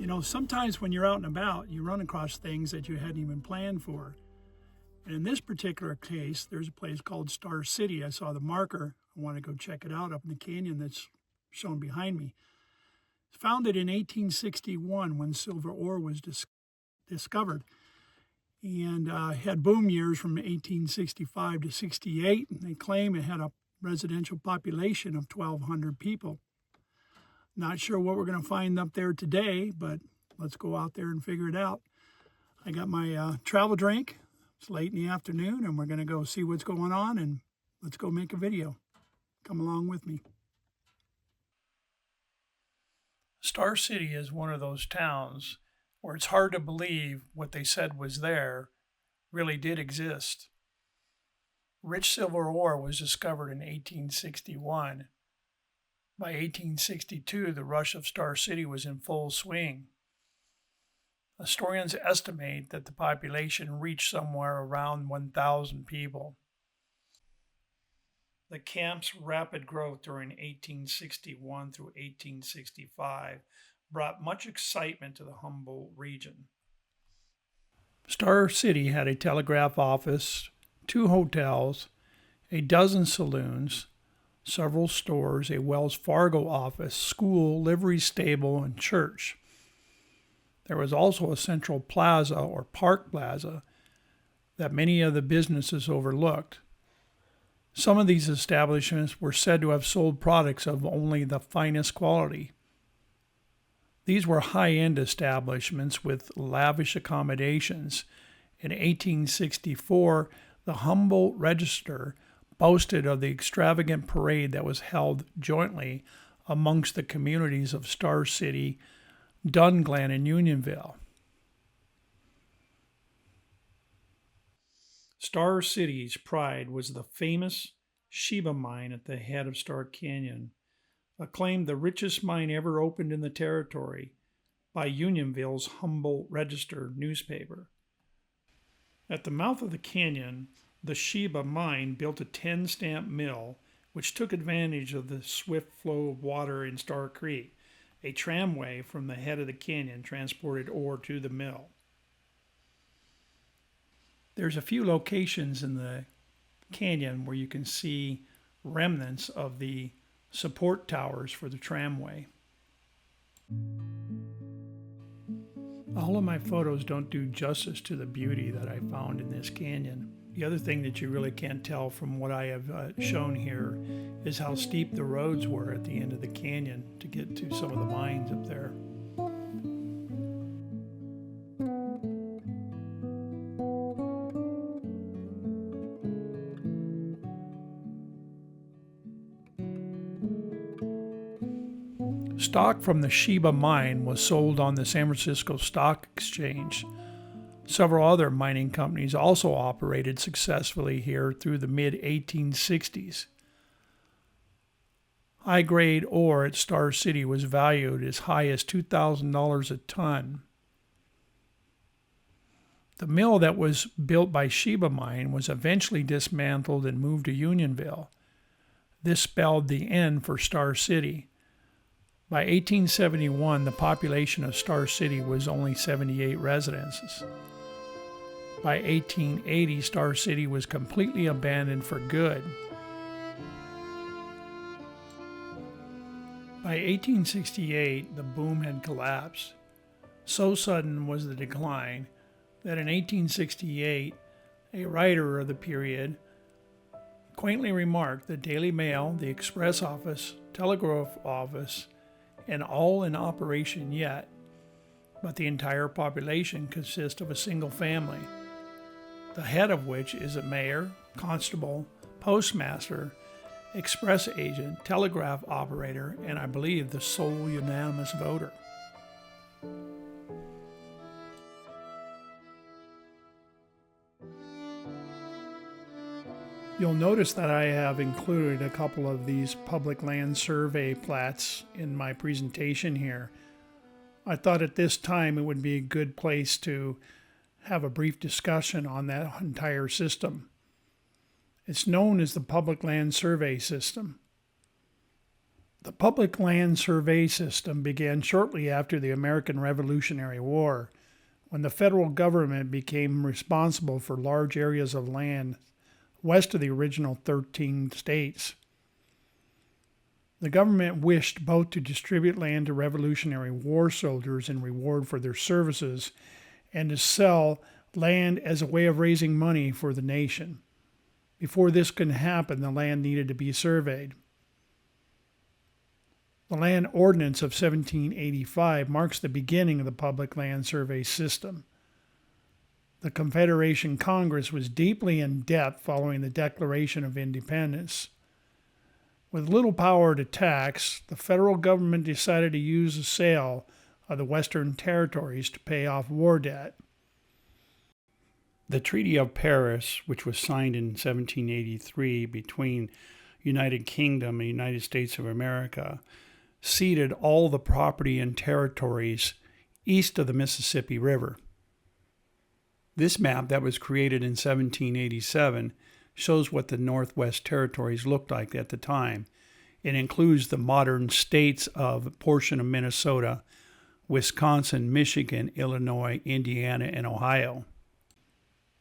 You know, sometimes when you're out and about, you run across things that you hadn't even planned for. And in this particular case, there's a place called Star City. I saw the marker. I want to go check it out up in the canyon that's shown behind me. It's founded in 1861 when silver ore was discovered, and had boom years from 1865 to 68. And they claim it had a residential population of 1,200 people. Not sure what we're going to find up there today, but let's go out there and figure it out. I got my travel drink. It's late in the afternoon, and we're going to go see what's going on, and let's go make a video. Come along with me. Star City is one of those towns where it's hard to believe what they said was there really did exist. Rich silver ore was discovered in 1861. By 1862, the rush of Star City was in full swing. Historians estimate that the population reached somewhere around 1,000 people. The camp's rapid growth during 1861 through 1865 brought much excitement to the Humboldt region. Star City had a telegraph office, 2 hotels, a dozen saloons, several stores, a Wells Fargo office, school, livery stable, and church. There was also a central plaza or park plaza that many of the businesses overlooked. Some of these establishments were said to have sold products of only the finest quality. These were high-end establishments with lavish accommodations. In 1864, the Humboldt Register boasted of the extravagant parade that was held jointly amongst the communities of Star City, Dunglan, and Unionville. Star City's pride was the famous Sheba mine at the head of Star Canyon, acclaimed the richest mine ever opened in the territory by Unionville's Humboldt Register newspaper. At the mouth of the canyon, the Sheba mine built a 10-stamp mill which took advantage of the swift flow of water in Star Creek. A tramway from the head of the canyon transported ore to the mill. There's a few locations in the canyon where you can see remnants of the support towers for the tramway. All of my photos don't do justice to the beauty that I found in this canyon. The other thing that you really can't tell from what I have shown here is how steep the roads were at the end of the canyon to get to some of the mines up there. Stock from the Sheba mine was sold on the San Francisco Stock Exchange. Several other mining companies also operated successfully here through the mid-1860s. High-grade ore at Star City was valued as high as $2,000 a ton. The mill that was built by Sheba Mine was eventually dismantled and moved to Unionville. This spelled the end for Star City. By 1871, the population of Star City was only 78 residents. By 1880, Star City was completely abandoned for good. By 1868, the boom had collapsed. So sudden was the decline that in 1868, a writer of the period quaintly remarked the Daily Mail, the Express Office, Telegraph Office, and all in operation yet, but the entire population consists of a single family, the head of which is a mayor, constable, postmaster, express agent, telegraph operator, and I believe the sole unanimous voter. You'll notice that I have included a couple of these public land survey plats in my presentation here. I thought at this time it would be a good place to have a brief discussion on that entire system. It's known as the Public Land Survey System. The public land survey system began shortly after the American Revolutionary War, when the federal government became responsible for large areas of land west of the original 13 states. The government wished both to distribute land to Revolutionary War soldiers in reward for their services and to sell land as a way of raising money for the nation. Before this could happen, the land needed to be surveyed. The Land Ordinance of 1785 marks the beginning of the public land survey system. The Confederation Congress was deeply in debt following the Declaration of Independence. With little power to tax, the federal government decided to use the sale of the Western territories to pay off war debt. The Treaty of Paris, which was signed in 1783 between United Kingdom and United States of America, ceded all the property and territories east of the Mississippi River. This map that was created in 1787 shows what the Northwest Territories looked like at the time. It includes the modern states of a portion of Minnesota, Wisconsin, Michigan, Illinois, Indiana, and Ohio.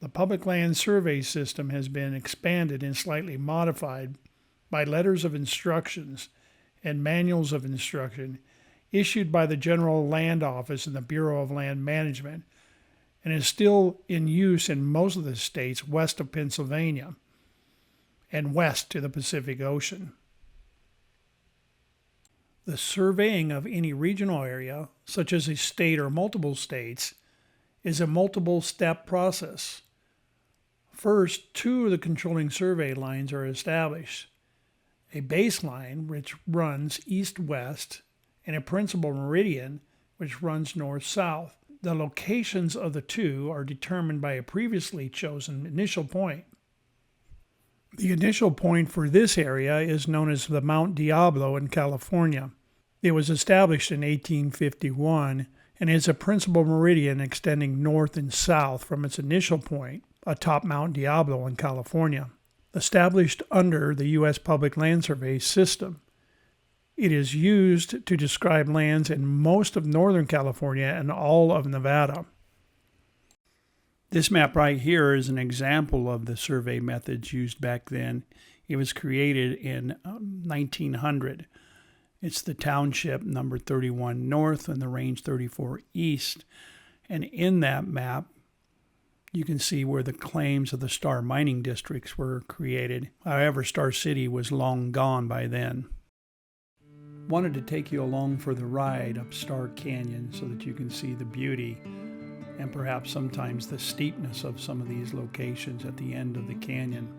The public land survey system has been expanded and slightly modified by letters of instructions and manuals of instruction issued by the General Land Office and the Bureau of Land Management, and is still in use in most of the states west of Pennsylvania and west to the Pacific Ocean. The surveying of any regional area, such as a state or multiple states, is a multiple-step process. First, two of the controlling survey lines are established: a baseline, which runs east-west, and a principal meridian, which runs north-south. The locations of the two are determined by a previously chosen initial point. The initial point for this area is known as the Mount Diablo in California. It was established in 1851 and is a principal meridian extending north and south from its initial point atop Mount Diablo in California. Established under the U.S. Public Land Survey system, it is used to describe lands in most of Northern California and all of Nevada. This map right here is an example of the survey methods used back then. It was created in 1900. It's the township number 31 north and the range 34 east. And in that map, you can see where the claims of the Star mining districts were created. However, Star City was long gone by then. Wanted to take you along for the ride up Star Canyon so that you can see the beauty and perhaps sometimes the steepness of some of these locations at the end of the canyon.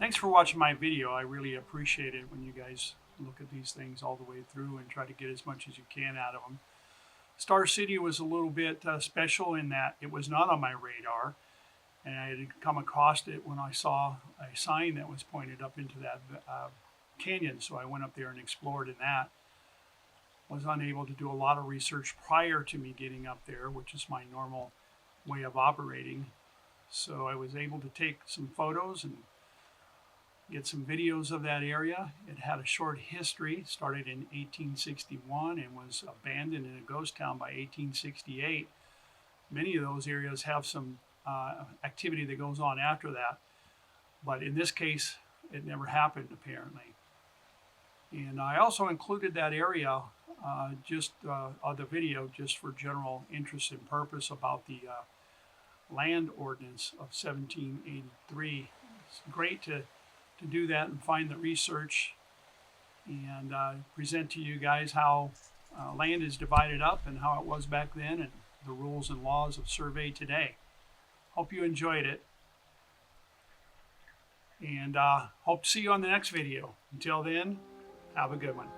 Thanks for watching my video. I really appreciate it when you guys look at these things all the way through and try to get as much as you can out of them. Star City was a little bit special in that it was not on my radar, and I had come across it when I saw a sign that was pointed up into that canyon, so I went up there and explored in that. Was unable to do a lot of research prior to me getting up there, which is my normal way of operating. So I was able to take some photos and get some videos of that area. It had a short history, started in 1861 and was abandoned in a ghost town by 1868. Many of those areas have some activity that goes on after that, but in this case it never happened apparently. And I also included that area of the video just for general interest and purpose about the Land Ordinance of 1783. It's great to do that and find the research and present to you guys how land is divided up and how it was back then and the rules and laws of survey today. Hope you enjoyed it, and hope to see you on the next video. Until then, have a good one.